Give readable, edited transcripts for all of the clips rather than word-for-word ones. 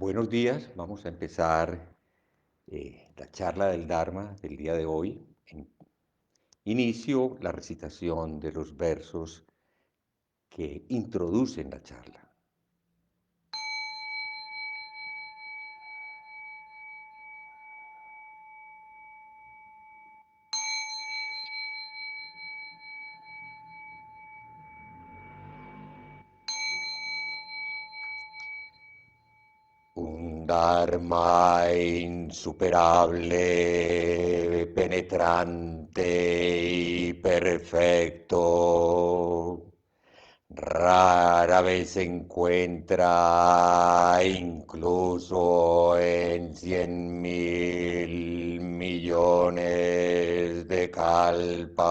Buenos días, vamos a empezar la charla del Dharma del día de hoy. Inicio la recitación de los versos que introducen la charla. Un Dharma insuperable, penetrante y perfecto. Rara vez se encuentra incluso en 100.000 millones de kalpas,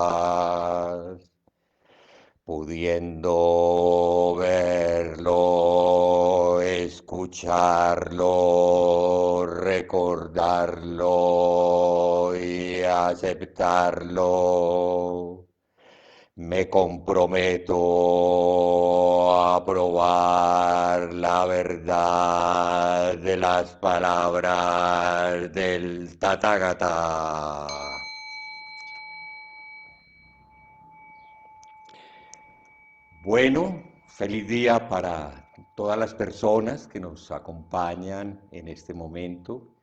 pudiendo verlo, escucharlo, recordarlo y aceptarlo. Me comprometo a probar la verdad de las palabras del Tathagata. Bueno, feliz día para todas las personas que nos acompañan en este momento.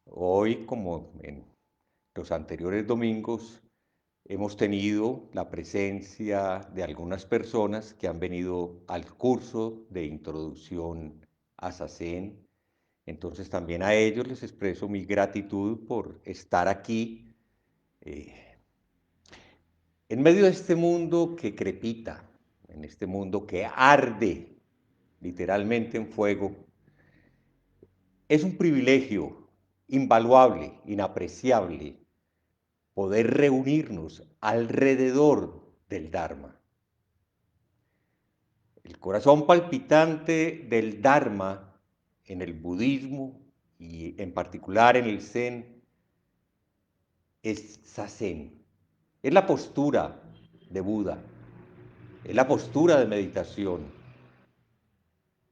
Hoy, como en los anteriores domingos, hemos tenido la presencia de algunas personas que han venido al curso de introducción a Zazen. Entonces también a ellos les expreso mi gratitud por estar aquí eh, en medio de este mundo que crepita, en este mundo que arde literalmente en fuego. Es un privilegio invaluable, inapreciable, poder reunirnos alrededor del Dharma. El corazón palpitante del Dharma en el budismo y en particular en el Zen es Zazen. Es la postura de Buda, es la postura de meditación.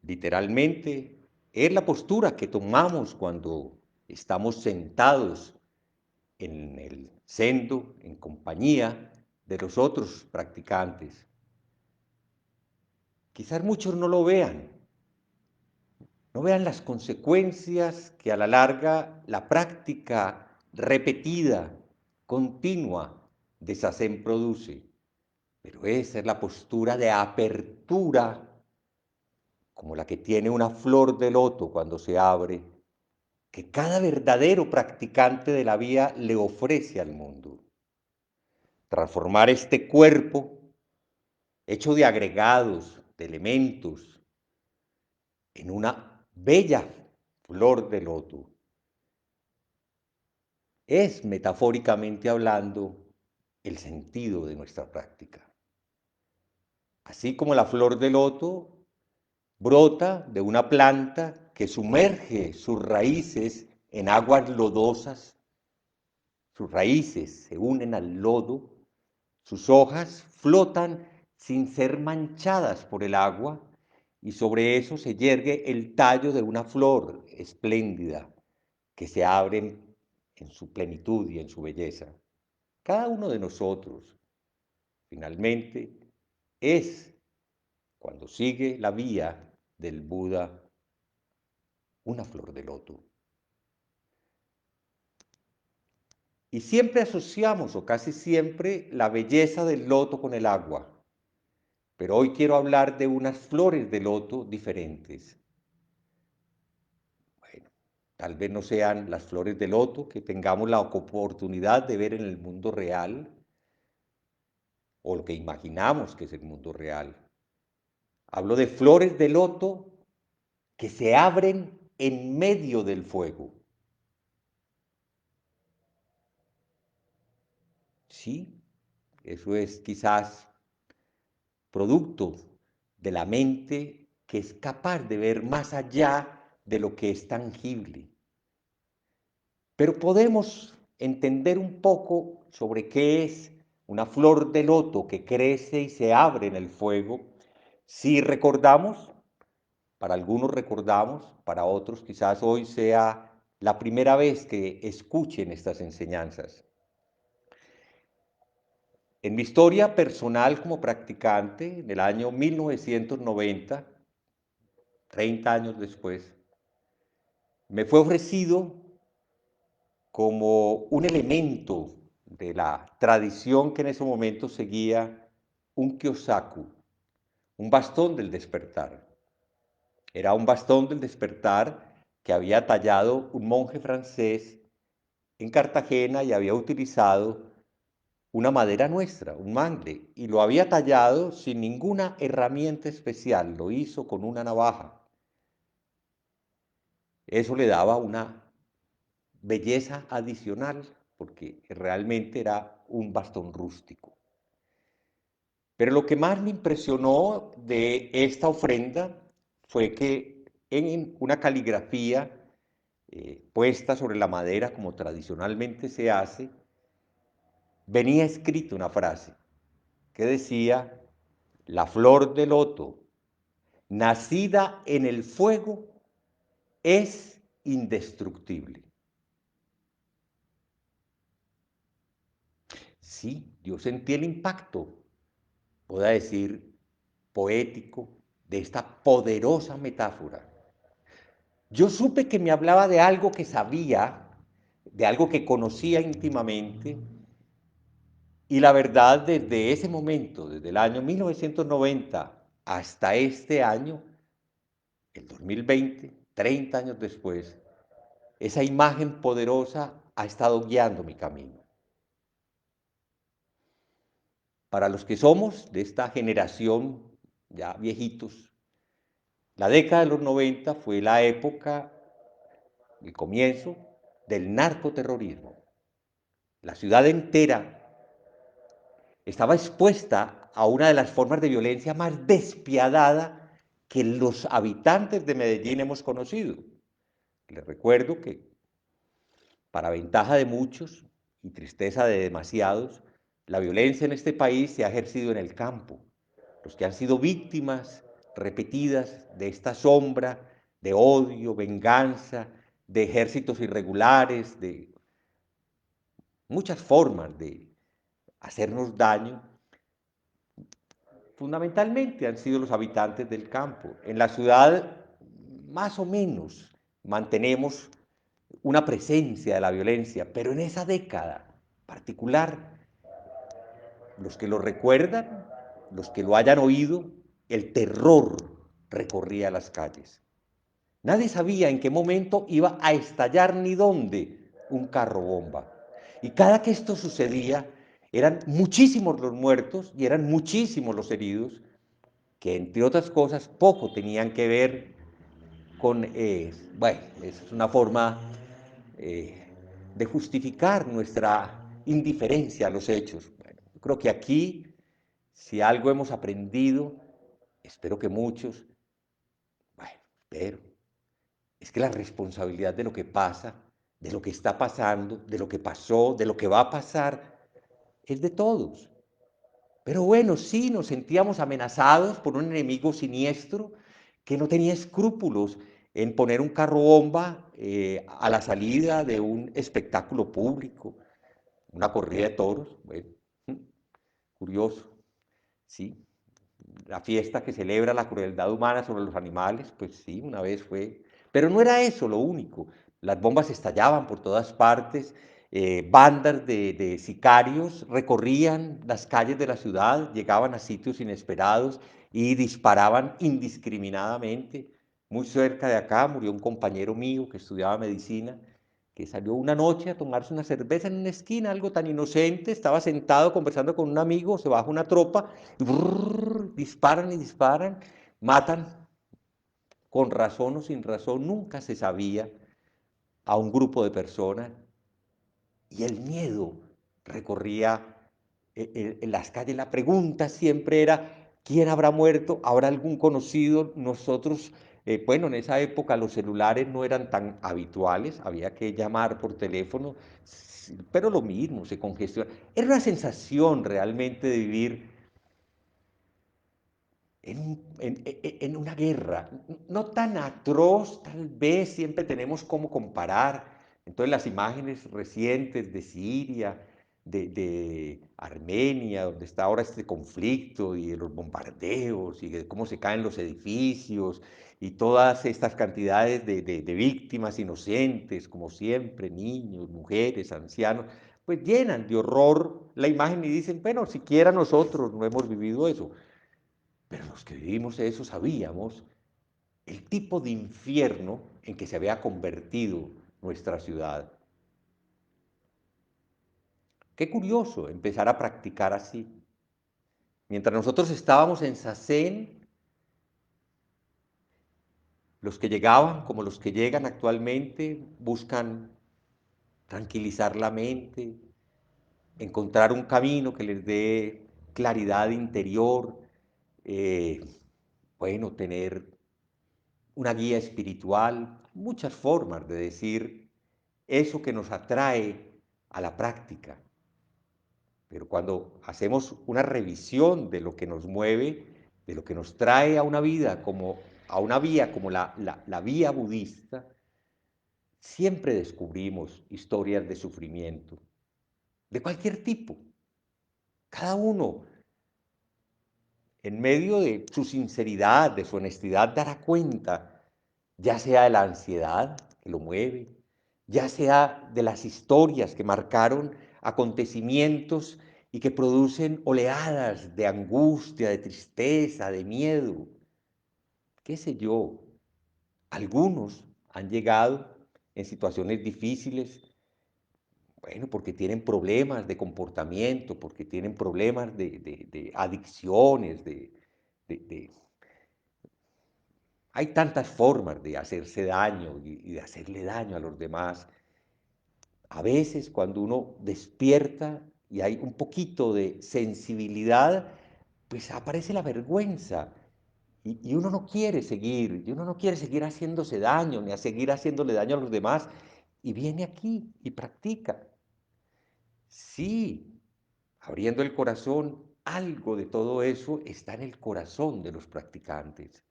Literalmente, es la postura que tomamos cuando estamos sentados en el sendo, en compañía de los otros practicantes. Quizás muchos no vean las consecuencias que a la larga la práctica repetida, continua de Zazen produce. Pero esa es la postura de apertura, como la que tiene una flor de loto cuando se abre, que cada verdadero practicante de la vía le ofrece al mundo. Transformar este cuerpo, hecho de agregados, de elementos, en una bella flor de loto. Es, metafóricamente hablando, el sentido de nuestra práctica. Así como la flor de loto brota de una planta que sumerge sus raíces en aguas lodosas, sus raíces se unen al lodo, sus hojas flotan sin ser manchadas por el agua y sobre eso se yergue el tallo de una flor espléndida que se abre en su plenitud y en su belleza. Cada uno de nosotros, finalmente, es, cuando sigue la vía del Buda, una flor de loto. Y siempre asociamos, o casi siempre, la belleza del loto con el agua. Pero hoy quiero hablar de unas flores de loto diferentes. Bueno, tal vez no sean las flores de loto que tengamos la oportunidad de ver en el mundo real, o lo que imaginamos que es el mundo real. Hablo de flores de loto que se abren en medio del fuego. Sí, eso es quizás producto de la mente que es capaz de ver más allá de lo que es tangible. Pero podemos entender un poco sobre qué es una flor de loto que crece y se abre en el fuego si recordamos Para algunos recordamos, para otros quizás hoy sea la primera vez que escuchen estas enseñanzas. En mi historia personal como practicante, en el año 1990, 30 años después, me fue ofrecido como un elemento de la tradición que en ese momento seguía un kyosaku, un bastón del despertar. Era un bastón del despertar que había tallado un monje francés en Cartagena y había utilizado una madera nuestra, un mangle, y lo había tallado sin ninguna herramienta especial, lo hizo con una navaja. Eso le daba una belleza adicional, porque realmente era un bastón rústico. Pero lo que más me impresionó de esta ofrenda fue que en una caligrafía puesta sobre la madera, como tradicionalmente se hace, venía escrita una frase que decía: la flor de loto, nacida en el fuego, es indestructible. Sí, yo sentí el impacto, puedo decir, poético, de esta poderosa metáfora. Yo supe que me hablaba de algo que sabía, de algo que conocía íntimamente, y la verdad, desde ese momento, desde el año 1990 hasta este año, el 2020, 30 años después, esa imagen poderosa ha estado guiando mi camino. Para los que somos de esta generación, ya viejitos, la década de los 90 fue la época, el comienzo del narcoterrorismo. La ciudad entera estaba expuesta a una de las formas de violencia más despiadada que los habitantes de Medellín hemos conocido. Les recuerdo que, para ventaja de muchos y tristeza de demasiados, la violencia en este país se ha ejercido en el campo. Los que han sido víctimas repetidas de esta sombra de odio, venganza, de ejércitos irregulares, de muchas formas de hacernos daño, fundamentalmente han sido los habitantes del campo. En la ciudad, más o menos, mantenemos una presencia de la violencia, pero en esa década particular, los que lo recuerdan, los que lo hayan oído, el terror recorría las calles. Nadie sabía en qué momento iba a estallar ni dónde un carro bomba. Y cada que esto sucedía, eran muchísimos los muertos y eran muchísimos los heridos, que entre otras cosas poco tenían que ver con, bueno, es una forma de justificar nuestra indiferencia a los hechos. Bueno, yo creo que aquí, si algo hemos aprendido, espero que muchos, bueno, espero, es que la responsabilidad de lo que pasa, de lo que está pasando, de lo que pasó, de lo que va a pasar, es de todos. Pero bueno, sí, nos sentíamos amenazados por un enemigo siniestro que no tenía escrúpulos en poner un carro bomba a la salida de un espectáculo público, una corrida de toros. Bueno, curioso, sí. La fiesta que celebra la crueldad humana sobre los animales, pues sí, una vez fue. Pero no era eso lo único. Las bombas estallaban por todas partes, bandas de sicarios recorrían las calles de la ciudad, llegaban a sitios inesperados y disparaban indiscriminadamente. Muy cerca de acá murió un compañero mío que estudiaba medicina, que salió una noche a tomarse una cerveza en una esquina, algo tan inocente, estaba sentado conversando con un amigo, se baja una tropa y brrr, disparan y disparan, matan con razón o sin razón, nunca se sabía, a un grupo de personas, y el miedo recorría en las calles. La pregunta siempre era: ¿quién habrá muerto? ¿Habrá algún conocido? Nosotros, bueno, en esa época los celulares no eran tan habituales, había que llamar por teléfono, pero lo mismo, se congestiona. Era una sensación realmente de vivir en una guerra, no tan atroz, tal vez siempre tenemos cómo comparar. Entonces las imágenes recientes de Siria, de Armenia, donde está ahora este conflicto y de los bombardeos y de cómo se caen los edificios y todas estas cantidades de víctimas inocentes, como siempre, niños, mujeres, ancianos, pues llenan de horror la imagen y dicen, bueno, siquiera nosotros no hemos vivido eso. Pero los que vivimos eso sabíamos el tipo de infierno en que se había convertido nuestra ciudad. Qué curioso empezar a practicar así. Mientras nosotros estábamos en Sacén, los que llegaban, como los que llegan actualmente, buscan tranquilizar la mente, encontrar un camino que les dé claridad interior, eh, bueno, tener una guía espiritual, muchas formas de decir eso que nos atrae a la práctica. Pero cuando hacemos una revisión de lo que nos mueve, de lo que nos trae a una vida como a una vía como la vía budista, siempre descubrimos historias de sufrimiento, de cualquier tipo. Cada uno, en medio de su sinceridad, de su honestidad, dará cuenta, ya sea de la ansiedad que lo mueve, ya sea de las historias que marcaron acontecimientos y que producen oleadas de angustia, de tristeza, de miedo, qué sé yo. Algunos han llegado en situaciones difíciles, bueno, porque tienen problemas de comportamiento, porque tienen problemas de adicciones, de hay tantas formas de hacerse daño y de hacerle daño a los demás. A veces cuando uno despierta y hay un poquito de sensibilidad, pues aparece la vergüenza y uno no quiere seguir, y uno no quiere seguir haciéndose daño, ni a seguir haciéndole daño a los demás, y viene aquí y practica. Sí, abriendo el corazón, algo de todo eso está en el corazón de los practicantes.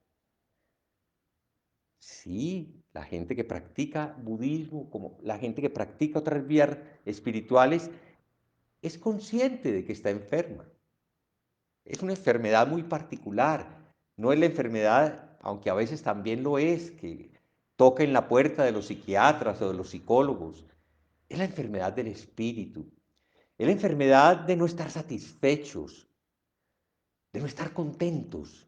Sí, la gente que practica budismo, como la gente que practica otras vías espirituales, es consciente de que está enferma. Es una enfermedad muy particular. No es la enfermedad, aunque a veces también lo es, que toca en la puerta de los psiquiatras o de los psicólogos. Es la enfermedad del espíritu. Es la enfermedad de no estar satisfechos, de no estar contentos.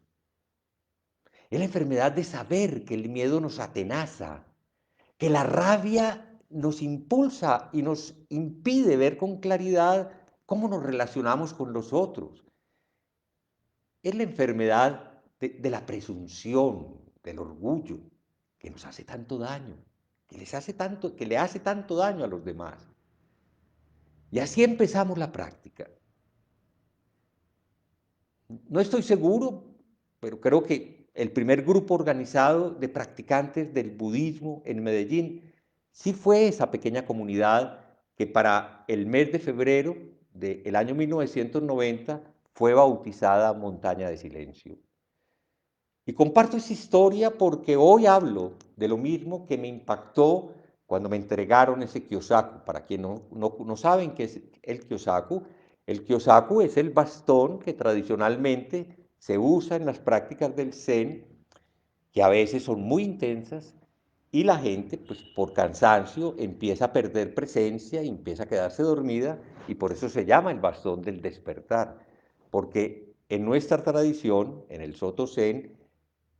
Es la enfermedad de saber que el miedo nos atenaza, que la rabia nos impulsa y nos impide ver con claridad cómo nos relacionamos con los otros. Es la enfermedad de la presunción, del orgullo, que nos hace tanto daño, que le hace tanto daño a los demás. Y así empezamos la práctica. No estoy seguro, pero creo que el primer grupo organizado de practicantes del budismo en Medellín sí fue esa pequeña comunidad que para el mes de febrero del año 1990 fue bautizada Montaña de Silencio. Y comparto esa historia porque hoy hablo de lo mismo que me impactó cuando me entregaron ese kyosaku. Para quienes no saben qué es el kyosaku es el bastón que tradicionalmente se usa en las prácticas del Zen, que a veces son muy intensas, y la gente, pues por cansancio, empieza a perder presencia y empieza a quedarse dormida, y por eso se llama el bastón del despertar. Porque en nuestra tradición, en el Soto Zen,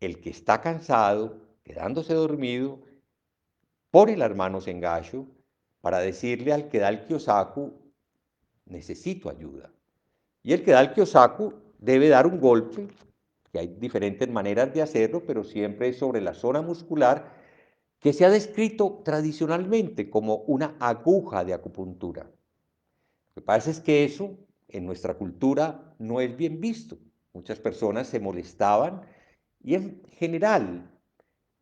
el que está cansado, quedándose dormido, pone las manos en gacho para decirle al que da el kyosaku, necesito ayuda. Y el que da el kyosaku debe dar un golpe, que hay diferentes maneras de hacerlo, pero siempre es sobre la zona muscular, que se ha descrito tradicionalmente como una aguja de acupuntura. Lo que pasa es que eso en nuestra cultura no es bien visto. Muchas personas se molestaban y en general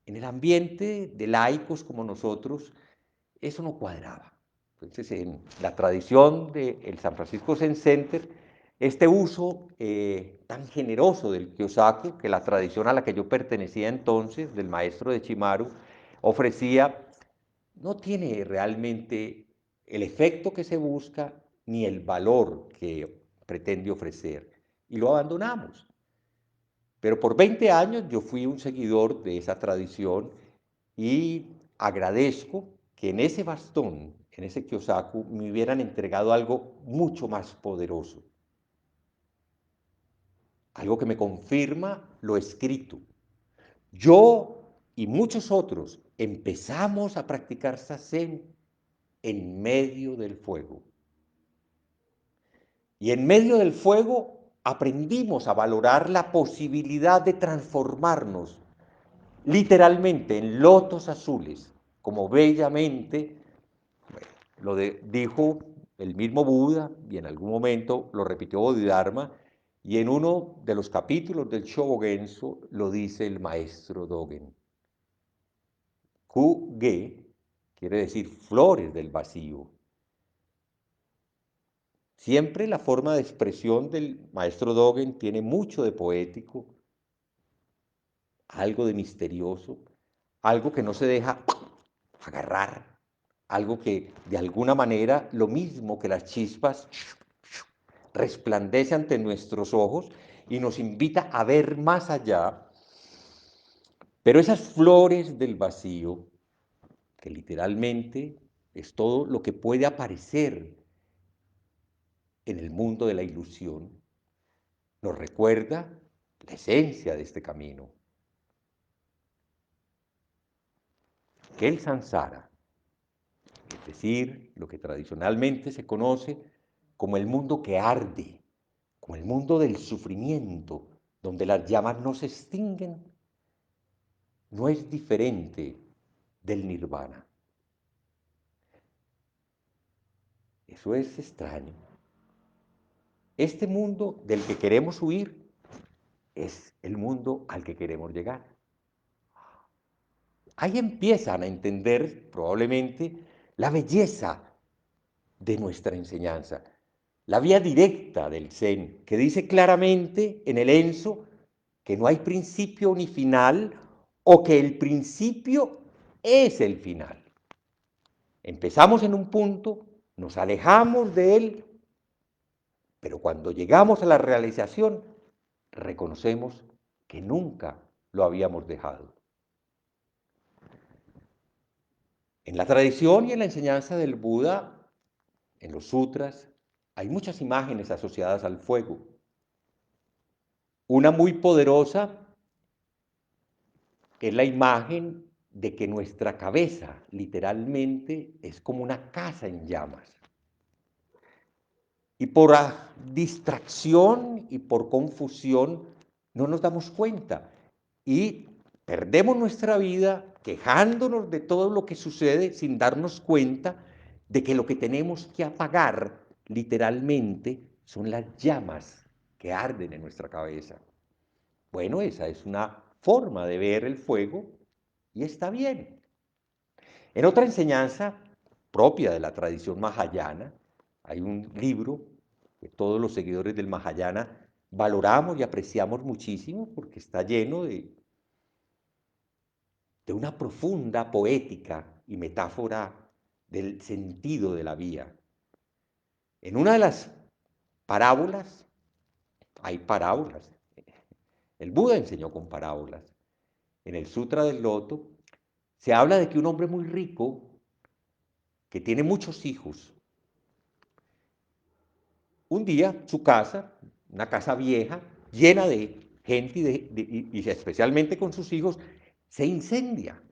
en el ambiente de laicos como nosotros, eso no cuadraba. Entonces, en la tradición del San Francisco Zen Center, Este uso tan generoso del Kyosaku, que la tradición a la que yo pertenecía entonces, del maestro de Chimaru, ofrecía, no tiene realmente el efecto que se busca ni el valor que pretende ofrecer. Y lo abandonamos. Pero por 20 años yo fui un seguidor de esa tradición y agradezco que en ese bastón, en ese Kyosaku, me hubieran entregado algo mucho más poderoso. Algo que me confirma lo escrito. Yo y muchos otros empezamos a practicar Zazen en medio del fuego. Y en medio del fuego aprendimos a valorar la posibilidad de transformarnos literalmente en lotos azules, como bellamente dijo el mismo Buda, y en algún momento lo repitió Bodhidharma, y en uno de los capítulos del Shobogenzo lo dice el maestro Dogen. Ku-ge quiere decir flores del vacío. Siempre la forma de expresión del maestro Dogen tiene mucho de poético, algo de misterioso, algo que no se deja agarrar, algo que de alguna manera, lo mismo que las chispas, resplandece ante nuestros ojos y nos invita a ver más allá. Pero esas flores del vacío, que literalmente es todo lo que puede aparecer en el mundo de la ilusión, nos recuerda la esencia de este camino, que el samsara, es decir, lo que tradicionalmente se conoce como el mundo que arde, como el mundo del sufrimiento, donde las llamas no se extinguen, no es diferente del nirvana. Eso es extraño. Este mundo del que queremos huir es el mundo al que queremos llegar. Ahí empiezan a entender probablemente la belleza de nuestra enseñanza, la vía directa del Zen, que dice claramente en el Enso que no hay principio ni final o que el principio es el final. Empezamos en un punto, nos alejamos de él, pero cuando llegamos a la realización, reconocemos que nunca lo habíamos dejado. En la tradición y en la enseñanza del Buda, en los sutras, hay muchas imágenes asociadas al fuego. Una muy poderosa es la imagen de que nuestra cabeza literalmente es como una casa en llamas. Y por distracción y por confusión no nos damos cuenta y perdemos nuestra vida quejándonos de todo lo que sucede sin darnos cuenta de que lo que tenemos que apagar literalmente son las llamas que arden en nuestra cabeza. Bueno, esa es una forma de ver el fuego y está bien. En otra enseñanza propia de la tradición mahayana, hay un libro que todos los seguidores del Mahayana valoramos y apreciamos muchísimo porque está lleno de una profunda poética y metáfora del sentido de la vida. En una de las parábolas, hay parábolas, el Buda enseñó con parábolas. En el Sutra del Loto se habla de que un hombre muy rico, que tiene muchos hijos, un día su casa, una casa vieja, llena de gente y especialmente con sus hijos, se incendia.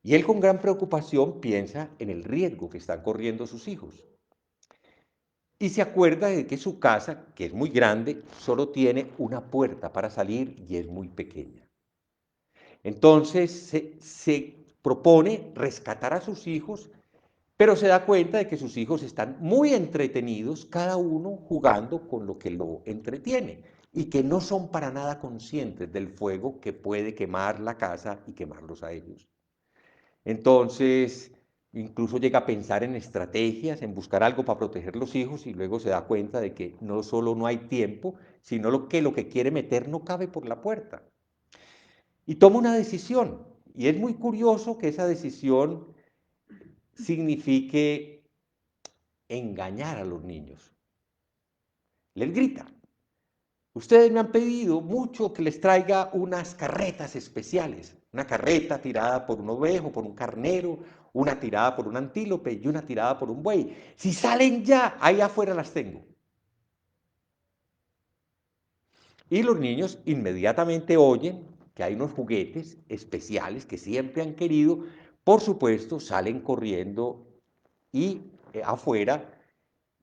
Y él con gran preocupación piensa en el riesgo que están corriendo sus hijos. Y se acuerda de que su casa, que es muy grande, solo tiene una puerta para salir y es muy pequeña. Entonces se propone rescatar a sus hijos, pero se da cuenta de que sus hijos están muy entretenidos, cada uno jugando con lo que lo entretiene, y que no son para nada conscientes del fuego que puede quemar la casa y quemarlos a ellos. Entonces incluso llega a pensar en estrategias, en buscar algo para proteger los hijos y luego se da cuenta de que no solo no hay tiempo, sino lo que quiere meter no cabe por la puerta. Y toma una decisión. Y es muy curioso que esa decisión signifique engañar a los niños. Les grita: ustedes me han pedido mucho que les traiga unas carretas especiales. Una carreta tirada por un ovejo, por un carnero, una tirada por un antílope y una tirada por un buey. Si salen ya, ahí afuera las tengo. Y los niños inmediatamente oyen que hay unos juguetes especiales que siempre han querido. Por supuesto, salen corriendo y afuera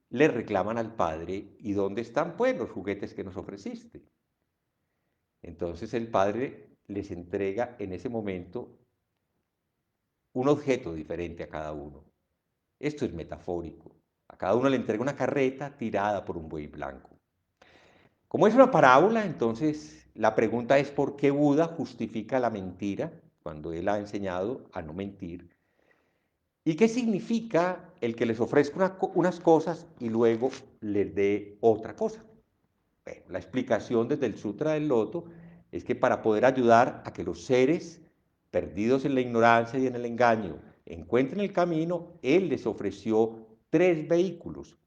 le reclaman al padre: ¿y dónde están pues los juguetes que nos ofreciste? Entonces el padre les entrega en ese momento un objeto diferente a cada uno. Esto es metafórico. A cada uno le entrega una carreta tirada por un buey blanco. Como es una parábola, entonces la pregunta es: ¿por qué Buda justifica la mentira cuando él ha enseñado a no mentir? ¿Y qué significa el que les ofrezca unas cosas y luego les dé otra cosa? Bueno, la explicación desde el Sutra del Loto es que para poder ayudar a que los seres perdidos en la ignorancia y en el engaño encuentren el camino, él les ofreció tres vehículos.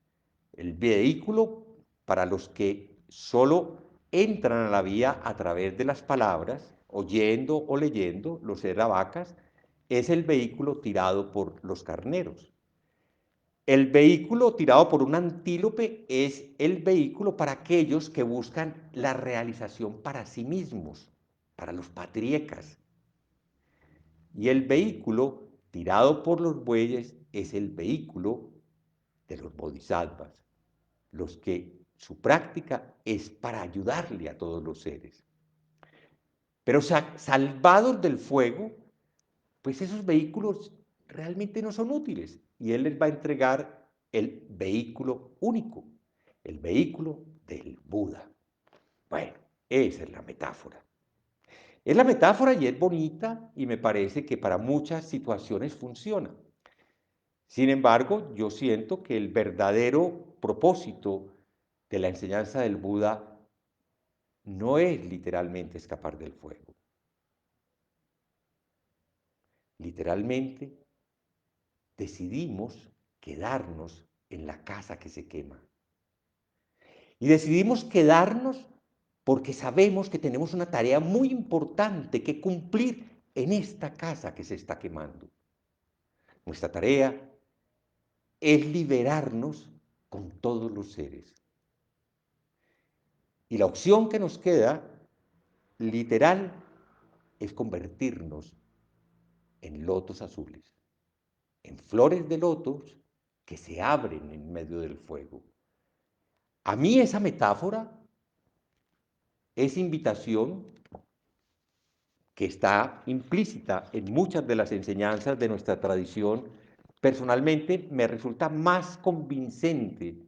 El vehículo para los que solo entran a la vía a través de las palabras, oyendo o leyendo, los Theravākas, es el vehículo tirado por los carneros. El vehículo tirado por un antílope es el vehículo para aquellos que buscan la realización para sí mismos, para los patriecas. Y el vehículo tirado por los bueyes es el vehículo de los bodhisattvas, los que su práctica es para ayudarle a todos los seres. Pero salvados del fuego, pues esos vehículos realmente no son útiles y él les va a entregar el vehículo único, el vehículo del Buda. Bueno, esa es la metáfora. Es la metáfora y es bonita y me parece que para muchas situaciones funciona. Sin embargo, yo siento que el verdadero propósito de la enseñanza del Buda no es literalmente escapar del fuego. Literalmente decidimos quedarnos en la casa que se quema. Y decidimos quedarnos porque sabemos que tenemos una tarea muy importante que cumplir en esta casa que se está quemando. Nuestra tarea es liberarnos con todos los seres. Y la opción que nos queda, literal, es convertirnos en lotos azules, en flores de lotos que se abren en medio del fuego. A mí esa metáfora, esa invitación que está implícita en muchas de las enseñanzas de nuestra tradición, personalmente me resulta más convincente,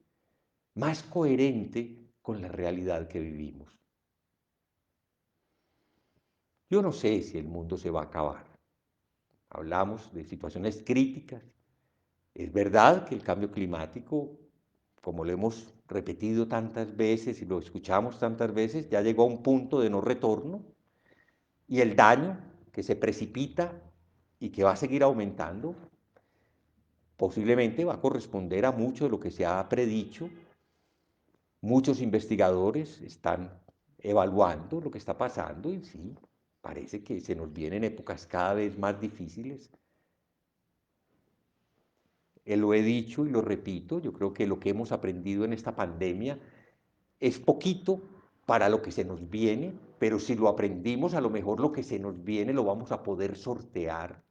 más coherente con la realidad que vivimos. Yo no sé si el mundo se va a acabar. Hablamos de situaciones críticas. Es verdad que el cambio climático, como lo hemos repetido tantas veces y lo escuchamos tantas veces, ya llegó a un punto de no retorno y el daño que se precipita y que va a seguir aumentando posiblemente va a corresponder a mucho de lo que se ha predicho. Muchos investigadores están evaluando lo que está pasando y sí, parece que se nos vienen épocas cada vez más difíciles. Lo he dicho y lo repito, yo creo que lo que hemos aprendido en esta pandemia es poquito para lo que se nos viene, pero si lo aprendimos, a lo mejor lo que se nos viene lo vamos a poder sortear.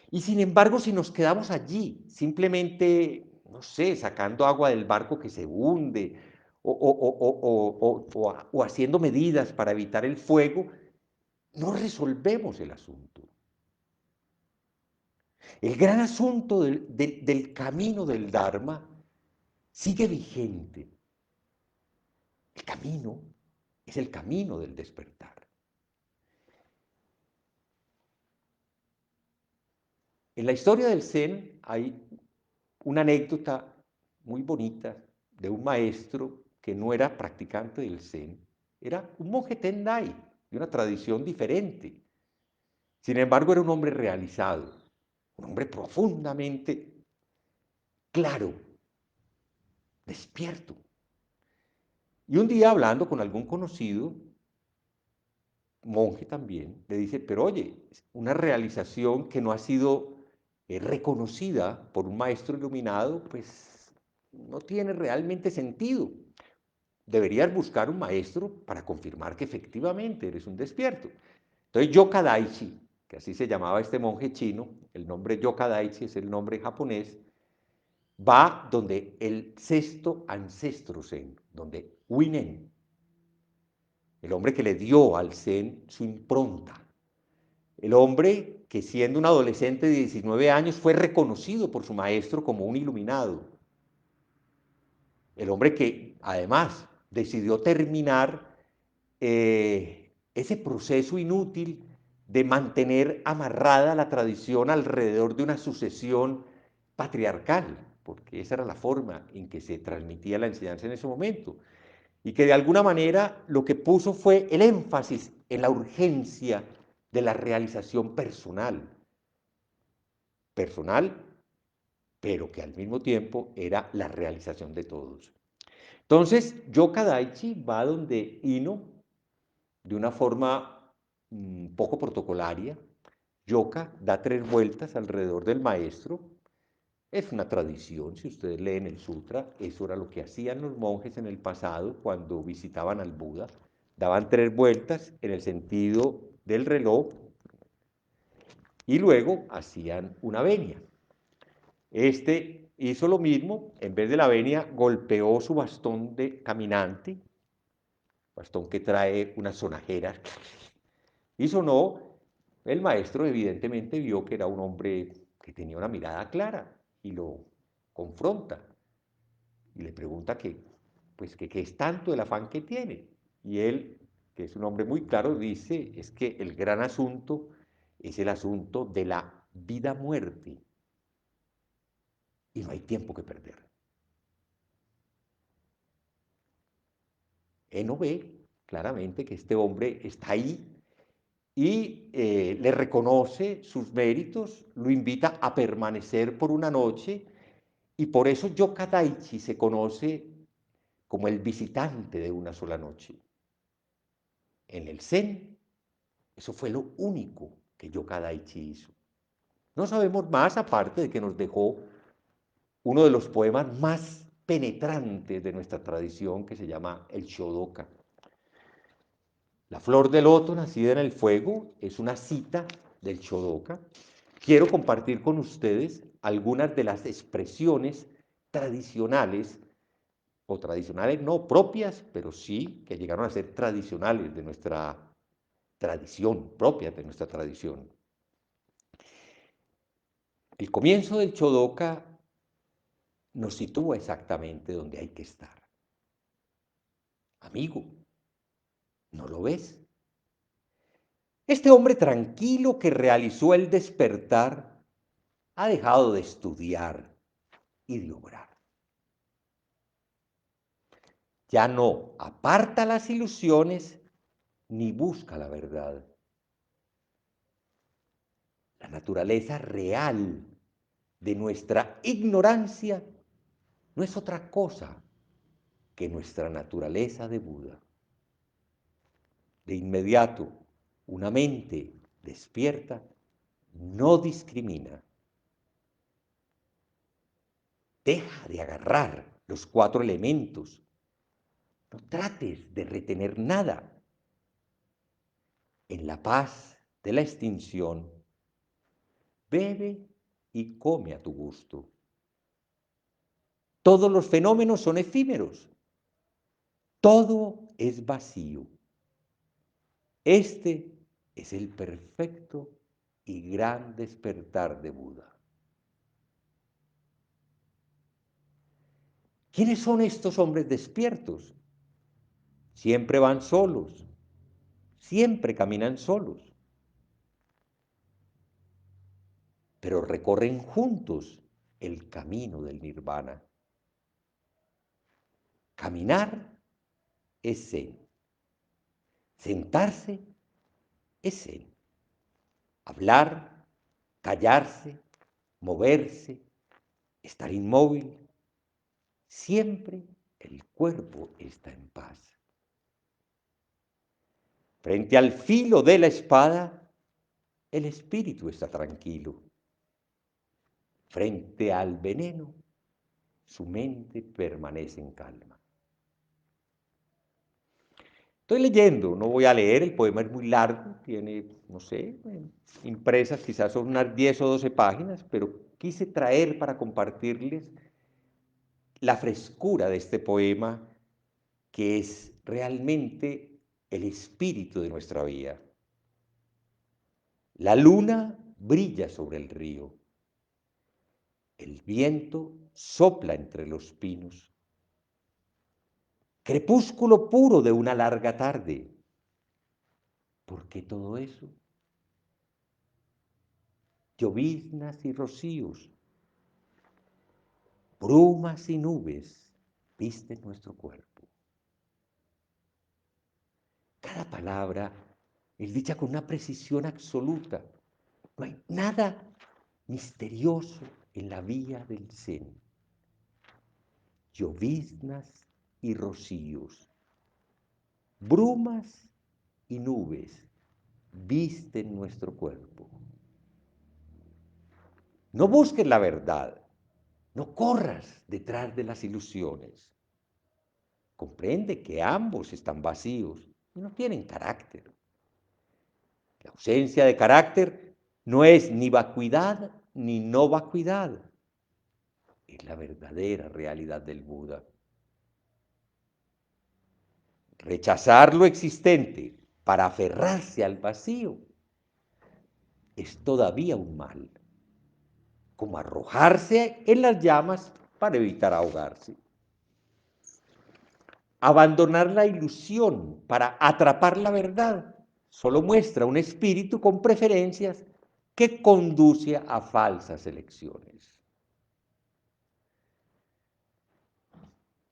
Y sin embargo, si nos quedamos allí, simplemente, no sé, sacando agua del barco que se hunde o haciendo medidas para evitar el fuego, no resolvemos el asunto. El gran asunto del camino del Dharma sigue vigente. El camino es el camino del despertar. En la historia del Zen hay una anécdota muy bonita de un maestro que no era practicante del Zen, era un monje Tendai, de una tradición diferente. Sin embargo, era un hombre realizado, un hombre profundamente claro, despierto. Y un día, hablando con algún conocido, monje también, le dice, pero oye, una realización que no ha sido reconocida por un maestro iluminado, pues no tiene realmente sentido. Deberías buscar un maestro para confirmar que efectivamente eres un despierto. Entonces, Yoka Daichi, que así se llamaba este monje chino, el nombre Yoka Daichi es el nombre japonés, va donde el sexto ancestro Zen, donde Huinen, el hombre que le dio al Zen su impronta, el hombre que siendo un adolescente de 19 años fue reconocido por su maestro como un iluminado, el hombre que además decidió terminar ese proceso inútil de mantener amarrada la tradición alrededor de una sucesión patriarcal, porque esa era la forma en que se transmitía la enseñanza en ese momento, y que de alguna manera lo que puso fue el énfasis en la urgencia de la realización personal, personal, pero que al mismo tiempo era la realización de todos. Entonces, Yoka Daichi va donde Ino, de una forma poco protocolaria. Yoka da 3 vueltas alrededor del maestro. Es una tradición, si ustedes leen el sutra, eso era lo que hacían los monjes en el pasado cuando visitaban al Buda. Daban 3 vueltas en el sentido del reloj y luego hacían una venia. Este hizo lo mismo, en vez de la venia golpeó su bastón de caminante, bastón que trae unas sonajeras, y sonó. El maestro evidentemente vio que era un hombre que tenía una mirada clara y lo confronta y le pregunta pues qué es tanto el afán que tiene. Y él, que es un hombre muy claro, dice, es que el gran asunto es el asunto de la vida-muerte y no hay tiempo que perder. Eno ve claramente que este hombre está ahí y le reconoce sus méritos, lo invita a permanecer por una noche y por eso Yoka Daichi se conoce como el visitante de una sola noche. En el Zen, eso fue lo único que Yoka Daichi hizo. No sabemos más aparte de que nos dejó uno de los poemas más penetrantes de nuestra tradición que se llama el Shodoka. La flor de loto nacida en el fuego es una cita del Shodoka. Quiero compartir con ustedes algunas de las expresiones tradicionales, o tradicionales no propias, pero sí que llegaron a ser tradicionales de nuestra tradición, propias de nuestra tradición. El comienzo del Shodoka nos sitúa exactamente donde hay que estar. Amigo, ¿no lo ves? Este hombre tranquilo que realizó el despertar ha dejado de estudiar y de obrar. Ya no aparta las ilusiones ni busca la verdad. La naturaleza real de nuestra ignorancia no es otra cosa que nuestra naturaleza de Buda. De inmediato, una mente despierta no discrimina. Deja de agarrar los 4 elementos. No trates de retener nada. En la paz de la extinción, bebe y come a tu gusto. Todos los fenómenos son efímeros. Todo es vacío. Este es el perfecto y gran despertar de Buda. ¿Quiénes son estos hombres despiertos? Siempre van solos, siempre caminan solos. pero recorren juntos el camino del nirvana. Caminar es zen. Sentarse es zen. Hablar, callarse, moverse, estar inmóvil. Siempre el cuerpo está en paz. Frente al filo de la espada, el espíritu está tranquilo. Frente al veneno, su mente permanece en calma. Estoy leyendo, no voy a leer, el poema es muy largo, tiene, no sé, impresas quizás son unas 10 o 12 páginas, pero quise traer para compartirles la frescura de este poema, que es realmente el espíritu de nuestra vida. La luna brilla sobre el río. El viento sopla entre los pinos. Crepúsculo puro de una larga tarde. ¿Por qué todo eso? Lloviznas y rocíos, brumas y nubes visten nuestro cuerpo. Cada palabra es dicha con una precisión absoluta. No hay nada misterioso en la vía del zen. Lloviznas y rocíos, brumas y nubes visten nuestro cuerpo. No busques la verdad, no corras detrás de las ilusiones. Comprende que ambos están vacíos y no tienen carácter. La ausencia de carácter no es ni vacuidad ni no vacuidad. Es la verdadera realidad del Buda. Rechazar lo existente para aferrarse al vacío es todavía un mal, como arrojarse en las llamas para evitar ahogarse. Abandonar la ilusión para atrapar la verdad solo muestra un espíritu con preferencias que conduce a falsas elecciones.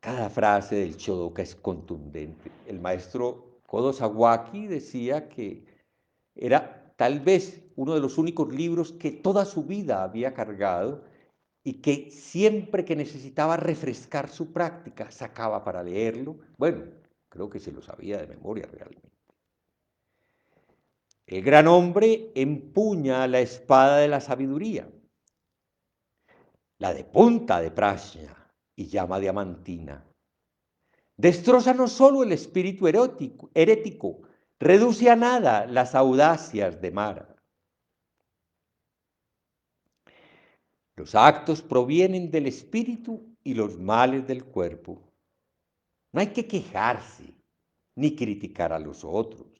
Cada frase del Chodoka es contundente. El maestro Kodo Sawaki decía que era tal vez uno de los únicos libros que toda su vida había cargado y que siempre que necesitaba refrescar su práctica sacaba para leerlo. Bueno, creo que se lo sabía de memoria realmente. El gran hombre empuña la espada de la sabiduría, la de punta de prajna y llama diamantina. Destroza no solo el espíritu herético, reduce a nada las audacias de Mara. Los actos provienen del espíritu y los males del cuerpo. No hay que quejarse ni criticar a los otros.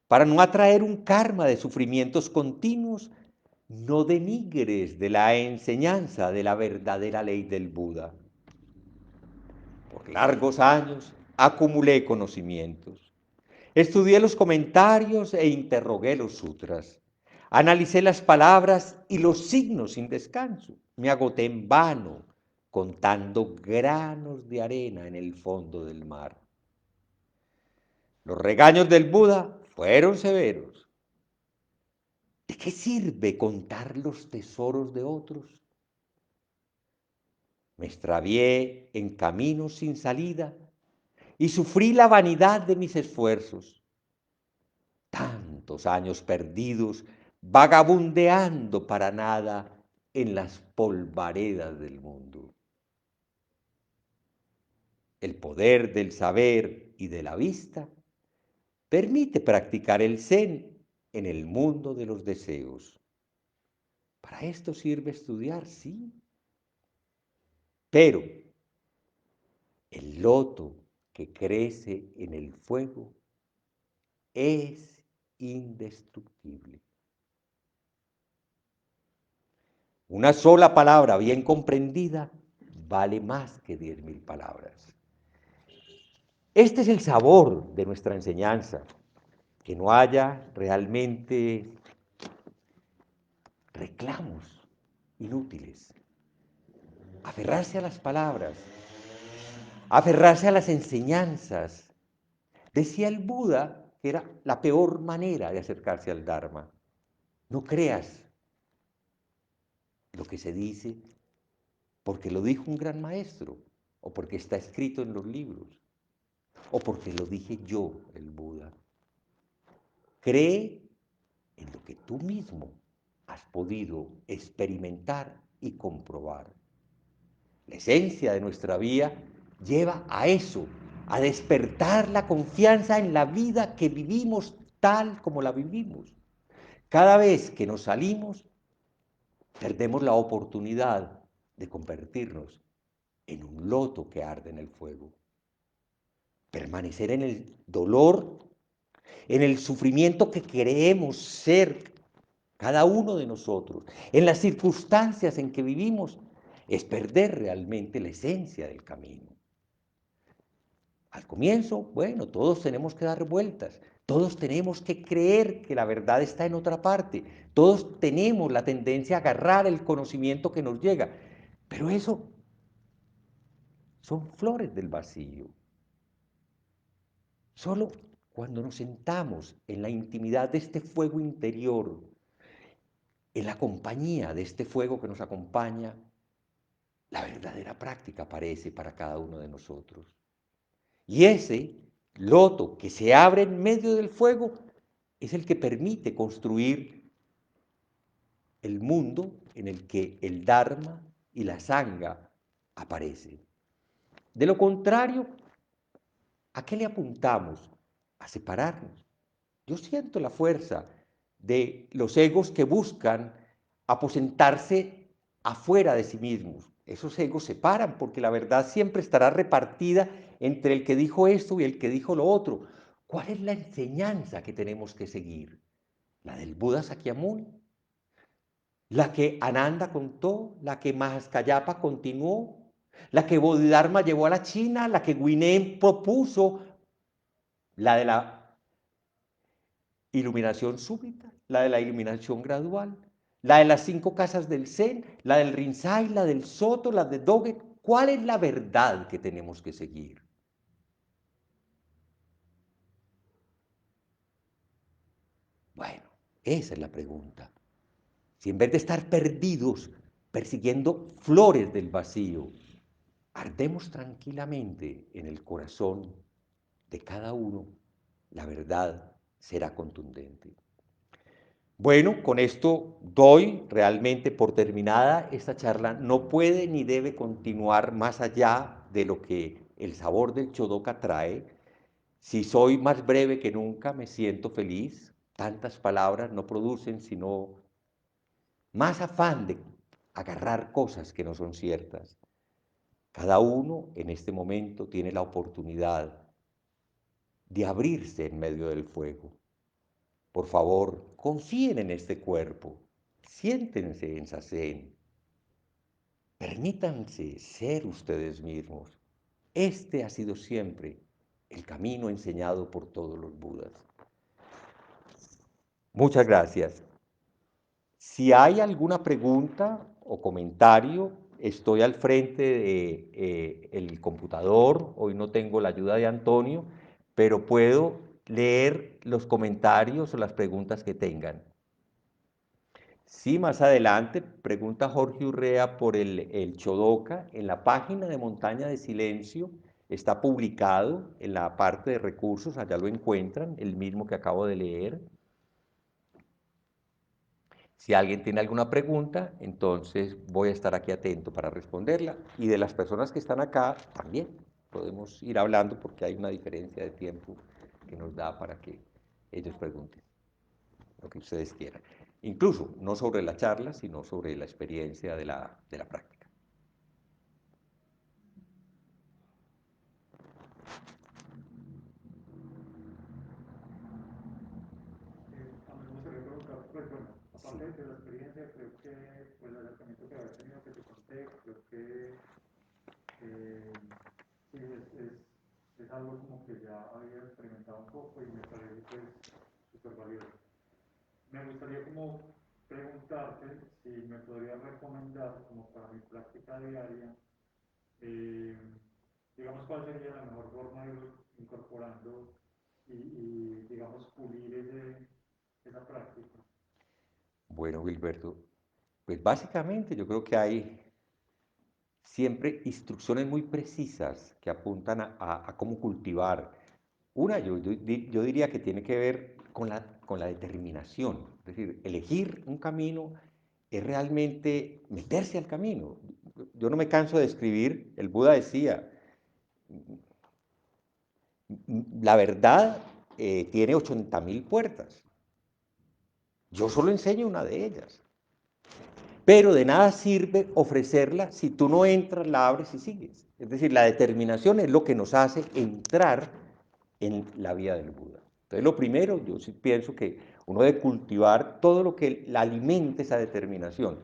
Para no atraer un karma de sufrimientos continuos, no denigres de la enseñanza de la verdadera ley del Buda. Por largos años acumulé conocimientos. Estudié los comentarios e interrogué los sutras. Analicé las palabras y los signos sin descanso. Me agoté en vano contando granos de arena en el fondo del mar. Los regaños del Buda fueron severos. ¿De qué sirve contar los tesoros de otros? Me extravié en caminos sin salida y sufrí la vanidad de mis esfuerzos. Tantos años perdidos vagabundeando para nada en las polvaredas del mundo. El poder del saber y de la vista permite practicar el zen en el mundo de los deseos. Para esto sirve estudiar, sí. Pero el loto que crece en el fuego es indestructible. Una sola palabra bien comprendida vale más que 10.000 palabras. Este es el sabor de nuestra enseñanza, que no haya realmente reclamos inútiles. Aferrarse a las palabras, aferrarse a las enseñanzas. Decía el Buda que era la peor manera de acercarse al Dharma. No creas lo que se dice porque lo dijo un gran maestro, o porque está escrito en los libros, o porque lo dije yo, el Buda. Cree en lo que tú mismo has podido experimentar y comprobar. La esencia de nuestra vida lleva a eso, a despertar la confianza en la vida que vivimos tal como la vivimos. Cada vez que nos salimos, perdemos la oportunidad de convertirnos en un loto que arde en el fuego. Permanecer en el dolor, en el sufrimiento que creemos ser cada uno de nosotros, en las circunstancias en que vivimos, es perder realmente la esencia del camino. Al comienzo, bueno, todos tenemos que dar vueltas, todos tenemos que creer que la verdad está en otra parte, todos tenemos la tendencia a agarrar el conocimiento que nos llega, pero eso son flores del vacío. Solo cuando nos sentamos en la intimidad de este fuego interior, en la compañía de este fuego que nos acompaña, la verdadera práctica aparece para cada uno de nosotros. Y ese loto que se abre en medio del fuego es el que permite construir el mundo en el que el Dharma y la Sangha aparecen. De lo contrario, ¿a qué le apuntamos? A separarnos. Yo siento la fuerza de los egos que buscan aposentarse afuera de sí mismos. Esos egos se paran porque la verdad siempre estará repartida entre el que dijo esto y el que dijo lo otro. ¿Cuál es la enseñanza que tenemos que seguir? ¿La del Buda Sakyamuni? ¿La que Ananda contó? ¿La que Mahaskayapa continuó? ¿La que Bodhidharma llevó a la China? ¿La que Guinea propuso? ¿La de la iluminación súbita? ¿La de la iluminación gradual? ¿La de las 5 casas del Zen? ¿La del Rinzai? ¿La del Soto? ¿La de Dogen? ¿Cuál es la verdad que tenemos que seguir? Bueno, esa es la pregunta. Si en vez de estar perdidos persiguiendo flores del vacío, ardemos tranquilamente en el corazón de cada uno, la verdad será contundente. Bueno, con esto doy realmente por terminada esta charla. No puede ni debe continuar más allá de lo que el sabor del Chodoka trae. Si soy más breve que nunca, me siento feliz. Tantas palabras no producen sino más afán de agarrar cosas que no son ciertas. Cada uno en este momento tiene la oportunidad de abrirse en medio del fuego. Por favor, confíen en este cuerpo, siéntense en Sazen, permítanse ser ustedes mismos. Este ha sido siempre el camino enseñado por todos los Budas. Muchas gracias. Si hay alguna pregunta o comentario, estoy al frente del computador. Hoy no tengo la ayuda de Antonio, pero puedo leer los comentarios o las preguntas que tengan. Sí, más adelante, pregunta Jorge Urrea por el Chodoka. En la página de Montaña de Silencio está publicado en la parte de recursos, allá lo encuentran, el mismo que acabo de leer. Si alguien tiene alguna pregunta, entonces voy a estar aquí atento para responderla. Y de las personas que están acá, también podemos ir hablando porque hay una diferencia de tiempo que nos da para que ellos pregunten lo que ustedes quieran. Incluso no sobre la charla, sino sobre la experiencia de la práctica. A mí me gustaría preguntar, pues bueno, Sí. aparte de la experiencia, creo que pues, el acercamiento que había tenido que te conté, creo que sí, es algo como que ya había experimentado un poco y me parece pues súper valioso. Me gustaría como preguntarte si me podrías recomendar, como para mi práctica diaria, eh, digamos, cuál sería la mejor forma de ir incorporando digamos, pulir esa práctica. Bueno, Gilberto, pues básicamente yo creo que hay siempre instrucciones muy precisas que apuntan a cómo cultivar. Una, yo diría que tiene que ver con la determinación, es decir, elegir un camino es realmente meterse al camino. Yo no me canso de escribir, el Buda decía, la verdad tiene 80.000 puertas, yo solo enseño una de ellas, pero de nada sirve ofrecerla si tú no entras, la abres y sigues. Es decir, la determinación es lo que nos hace entrar en la vida del Buda. Entonces, lo primero, yo sí pienso que uno debe cultivar todo lo que la alimente esa determinación.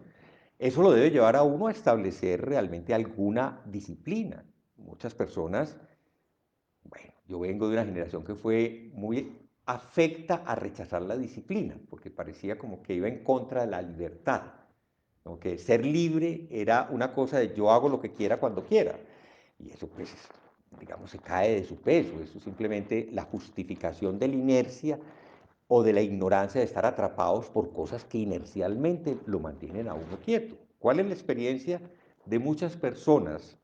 Eso lo debe llevar a uno a establecer realmente alguna disciplina. Muchas personas, bueno, yo vengo de una generación que fue muy afecta a rechazar la disciplina, porque parecía como que iba en contra de la libertad, como que ser libre era una cosa de yo hago lo que quiera cuando quiera. Y eso pues, digamos, se cae de su peso, eso es simplemente la justificación de la inercia o de la ignorancia de estar atrapados por cosas que inercialmente lo mantienen a uno quieto. ¿Cuál es la experiencia de muchas personas?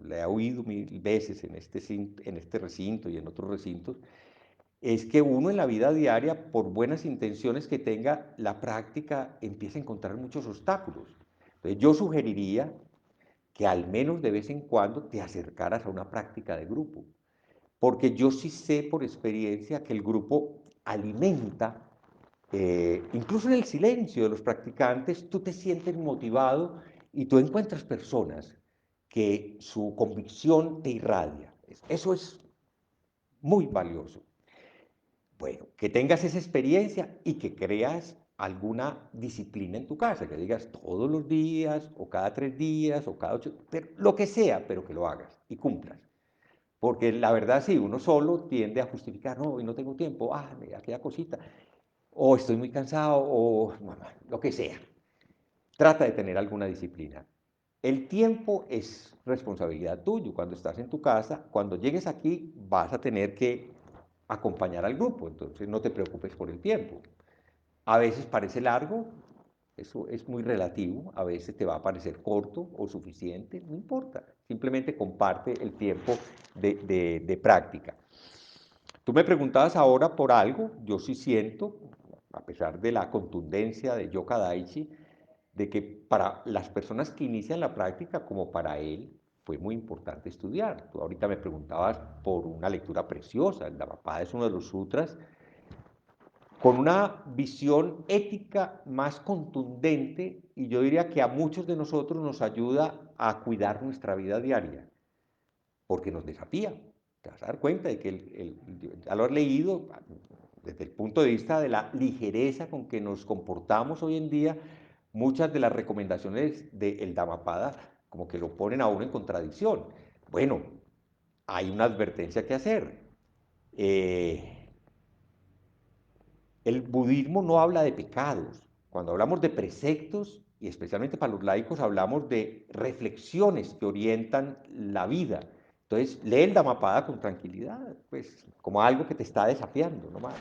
La he oído mil veces en este recinto y en otros recintos, es que uno en la vida diaria, por buenas intenciones que tenga, la práctica empieza a encontrar muchos obstáculos. Entonces yo sugeriría que al menos de vez en cuando te acercaras a una práctica de grupo, porque yo sí sé por experiencia que el grupo alimenta, incluso en el silencio de los practicantes, tú te sientes motivado y tú encuentras personas que su convicción te irradia. Eso es muy valioso. Bueno, que tengas esa experiencia y que creas alguna disciplina en tu casa, que digas todos los días o cada 3 días o cada 8, pero lo que sea, pero que lo hagas y cumplas. Porque la verdad, sí, uno solo tiende a justificar, no, hoy no tengo tiempo, aquella cosita, o estoy muy cansado, o bueno, lo que sea. Trata de tener alguna disciplina. El tiempo es responsabilidad tuya. Cuando estás en tu casa, cuando llegues aquí, vas a tener que acompañar al grupo, entonces no te preocupes por el tiempo. A veces parece largo, eso es muy relativo, a veces te va a parecer corto o suficiente, no importa, simplemente comparte el tiempo de práctica. Tú me preguntabas ahora por algo, yo sí siento, a pesar de la contundencia de Yoka Daichi, de que para las personas que inician la práctica, como para él, fue muy importante estudiar. Tú ahorita me preguntabas por una lectura preciosa, el Dhammapada es uno de los sutras con una visión ética más contundente y yo diría que a muchos de nosotros nos ayuda a cuidar nuestra vida diaria, porque nos desafía. Te vas a dar cuenta de que ya lo has leído desde el punto de vista de la ligereza con que nos comportamos hoy en día, muchas de las recomendaciones del Dhammapada como que lo ponen a uno en contradicción. Bueno, hay una advertencia que hacer. El budismo no habla de pecados. Cuando hablamos de preceptos, y especialmente para los laicos, hablamos de reflexiones que orientan la vida. Entonces, lee el Dhammapada con tranquilidad, pues como algo que te está desafiando, no más.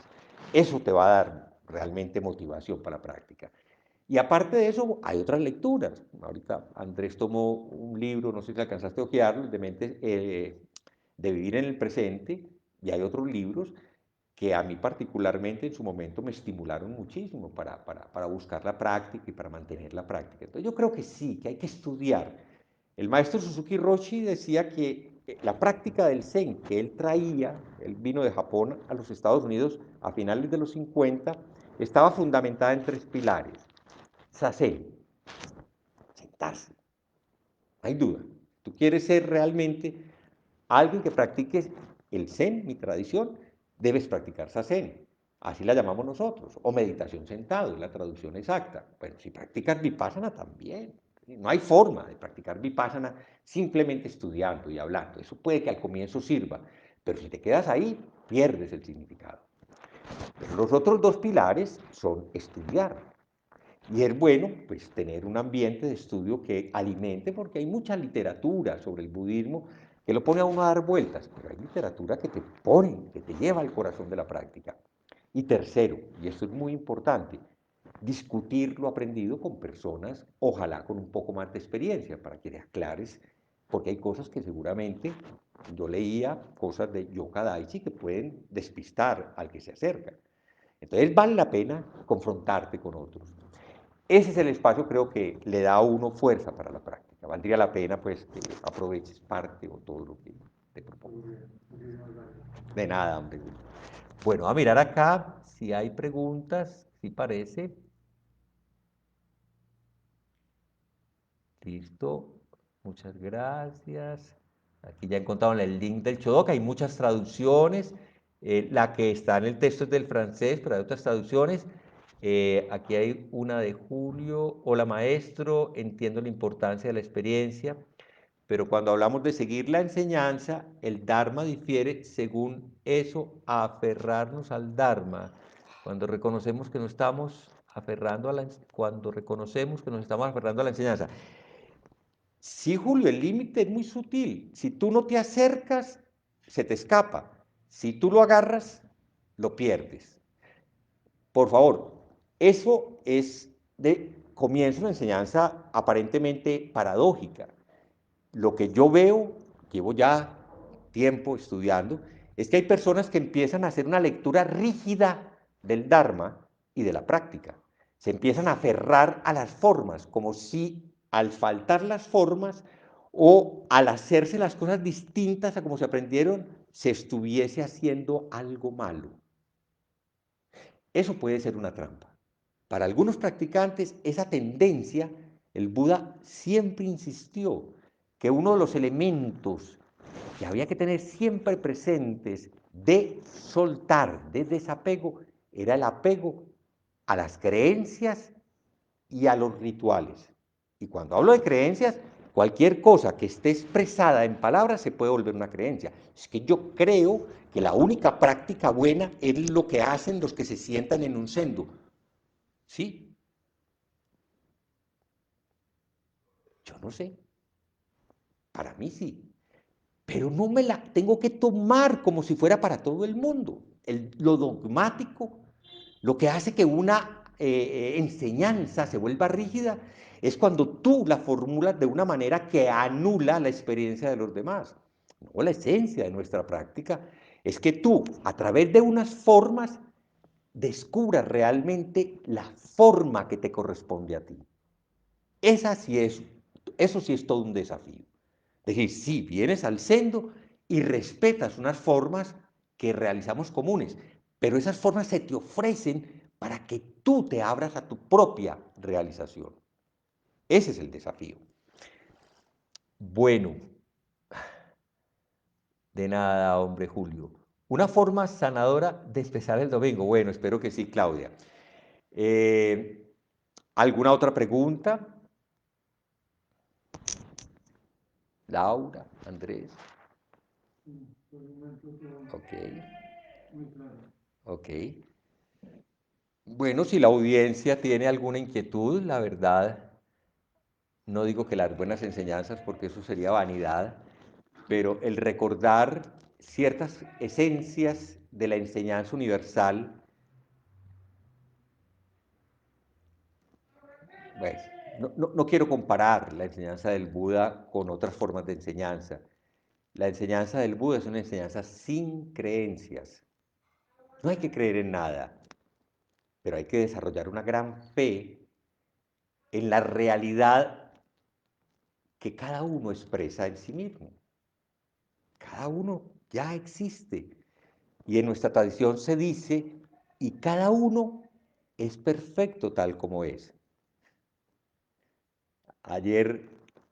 Eso te va a dar realmente motivación para la práctica. Y aparte de eso, hay otras lecturas. Ahorita Andrés tomó un libro, no sé si alcanzaste a ojearlo, de vivir en el presente, y hay otros libros que a mí particularmente en su momento me estimularon muchísimo para buscar la práctica y para mantener la práctica. Entonces yo creo que sí, que hay que estudiar. El maestro Suzuki Roshi decía que la práctica del Zen que él traía, él vino de Japón a los Estados Unidos a finales de los 50, estaba fundamentada en 3 pilares. Zazen, sentarse, no hay duda. Tú quieres ser realmente alguien que practique el Zen, mi tradición, debes practicar Zazen. Así la llamamos nosotros. O meditación sentado, es la traducción exacta. Bueno, si practicas Vipassana también. No hay forma de practicar Vipassana simplemente estudiando y hablando. Eso puede que al comienzo sirva, pero si te quedas ahí, pierdes el significado. Pero los otros 2 pilares son estudiar. Y es bueno, pues, tener un ambiente de estudio que alimente, porque hay mucha literatura sobre el budismo que lo pone a uno a dar vueltas, pero hay literatura que te pone, que te lleva al corazón de la práctica. Y tercero, y esto es muy importante, discutir lo aprendido con personas, ojalá con un poco más de experiencia, para que le aclares, porque hay cosas que seguramente yo leía, cosas de Yoka Daichi, que pueden despistar al que se acerca. Entonces vale la pena confrontarte con otros. Ese es el espacio, creo que le da a uno fuerza para la práctica. Valdría la pena, pues, que aproveches parte o todo lo que te propongo. Muy bien, muchísimas gracias. De nada, hombre. Bueno, a mirar acá si hay preguntas, si parece. Listo, muchas gracias. Aquí ya encontraron el link del Chodoc, hay muchas traducciones. La que está en el texto es del francés, pero hay otras traducciones. Aquí hay una de Julio. Hola maestro, entiendo la importancia de la experiencia, pero cuando hablamos de seguir la enseñanza, el Dharma difiere según eso a aferrarnos al Dharma. Cuando reconocemos que no estamos cuando reconocemos que nos estamos aferrando a la enseñanza. Sí, Julio, el límite es muy sutil. Si tú no te acercas, se te escapa. Si tú lo agarras, lo pierdes. Por favor, eso es de comienzo una enseñanza aparentemente paradójica. Lo que yo veo, llevo ya tiempo estudiando, es que hay personas que empiezan a hacer una lectura rígida del Dharma y de la práctica. Se empiezan a aferrar a las formas, como si al faltar las formas o al hacerse las cosas distintas a como se aprendieron, se estuviese haciendo algo malo. Eso puede ser una trampa. Para algunos practicantes, esa tendencia, el Buda siempre insistió que uno de los elementos que había que tener siempre presentes de soltar, de desapego, era el apego a las creencias y a los rituales. Y cuando hablo de creencias, cualquier cosa que esté expresada en palabras se puede volver una creencia. Es que yo creo que la única práctica buena es lo que hacen los que se sientan en un sendo. Sí, yo no sé. Para mí sí. Pero no me la tengo que tomar como si fuera para todo el mundo. Lo dogmático, lo que hace que una enseñanza se vuelva rígida, es cuando tú la formulas de una manera que anula la experiencia de los demás. No, la esencia de nuestra práctica es que tú, a través de unas formas, descubras realmente la forma que te corresponde a ti. Eso sí es todo un desafío. Es decir, sí, vienes al sendo y respetas unas formas que realizamos comunes, pero esas formas se te ofrecen para que tú te abras a tu propia realización. Ese es el desafío. Bueno, de nada, hombre Julio. Una forma sanadora de empezar el domingo. Bueno, espero que sí, Claudia. ¿Alguna otra pregunta? Laura, Andrés. Sí, por el momento quedó Ok, muy claro. ok. Bueno, si la audiencia tiene alguna inquietud, la verdad, no digo que las buenas enseñanzas, porque eso sería vanidad, pero el recordar ciertas esencias de la enseñanza universal, pues, no quiero comparar la enseñanza del Buda con otras formas de enseñanza. La enseñanza del Buda es una enseñanza sin creencias. No hay que creer en nada, pero hay que desarrollar una gran fe en la realidad que cada uno expresa en sí mismo. Cada uno ya existe. Y en nuestra tradición se dice, y cada uno es perfecto tal como es. Ayer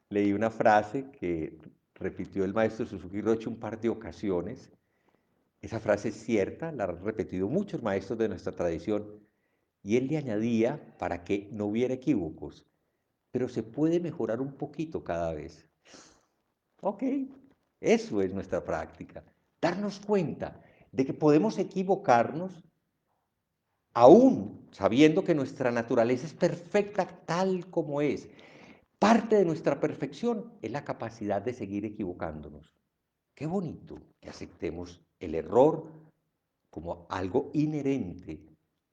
leí una frase que repitió el maestro Suzuki Roshi un par de ocasiones. Esa frase es cierta, la han repetido muchos maestros de nuestra tradición. Y él le añadía para que no hubiera equívocos, pero se puede mejorar un poquito cada vez. Ok, eso es nuestra práctica. Darnos cuenta de que podemos equivocarnos aún sabiendo que nuestra naturaleza es perfecta tal como es, parte de nuestra perfección es la capacidad de seguir equivocándonos. Qué bonito que aceptemos el error como algo inherente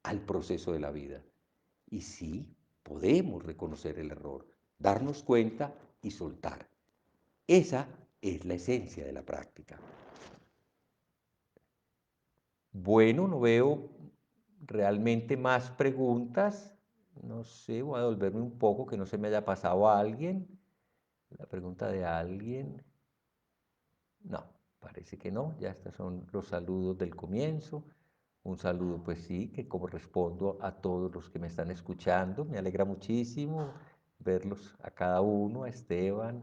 al proceso de la vida. Y sí, podemos reconocer el error, darnos cuenta y soltar. Esa es la esencia de la práctica. Bueno, no veo realmente más preguntas. No sé, voy a devolverme un poco que no se me haya pasado a alguien. La pregunta de alguien. No, parece que no. Ya estos son los saludos del comienzo. Un saludo, pues sí, que correspondo a todos los que me están escuchando. Me alegra muchísimo verlos a cada uno, a Esteban,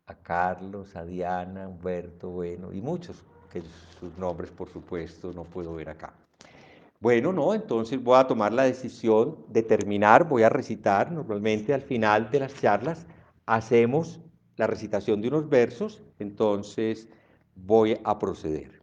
a Carlos, a Diana, a Humberto, bueno, y muchos, que sus nombres, por supuesto, no puedo ver acá. Bueno, no, entonces voy a tomar la decisión de terminar, voy a recitar, normalmente al final de las charlas hacemos la recitación de unos versos, entonces voy a proceder.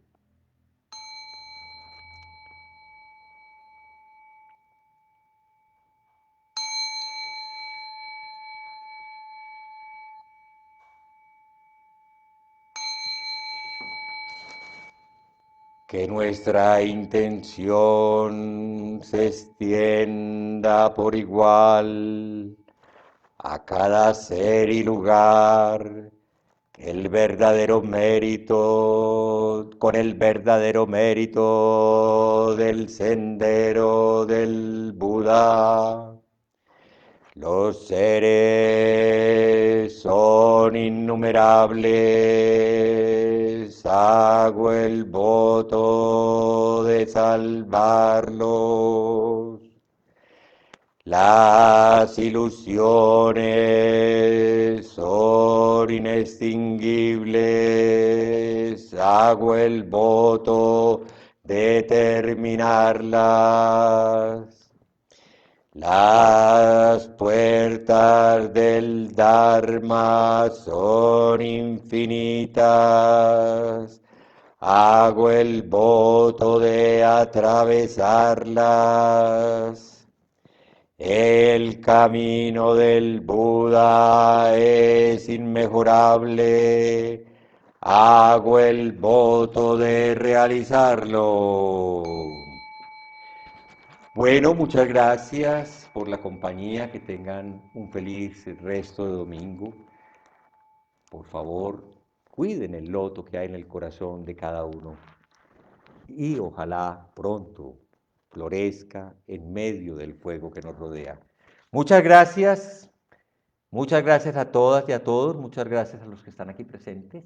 Que nuestra intención se extienda por igual a cada ser y lugar, el verdadero mérito, con el verdadero mérito del sendero del Buda. Los seres son innumerables, hago el voto de salvarlos. Las ilusiones son inextinguibles, hago el voto de terminarlas. Las puertas del Dharma son infinitas. Hago el voto de atravesarlas. El camino del Buda es inmejorable. Hago el voto de realizarlo. Bueno, muchas gracias por la compañía, que tengan un feliz resto de domingo. Por favor, cuiden el loto que hay en el corazón de cada uno y ojalá pronto florezca en medio del fuego que nos rodea. Muchas gracias a todas y a todos, muchas gracias a los que están aquí presentes.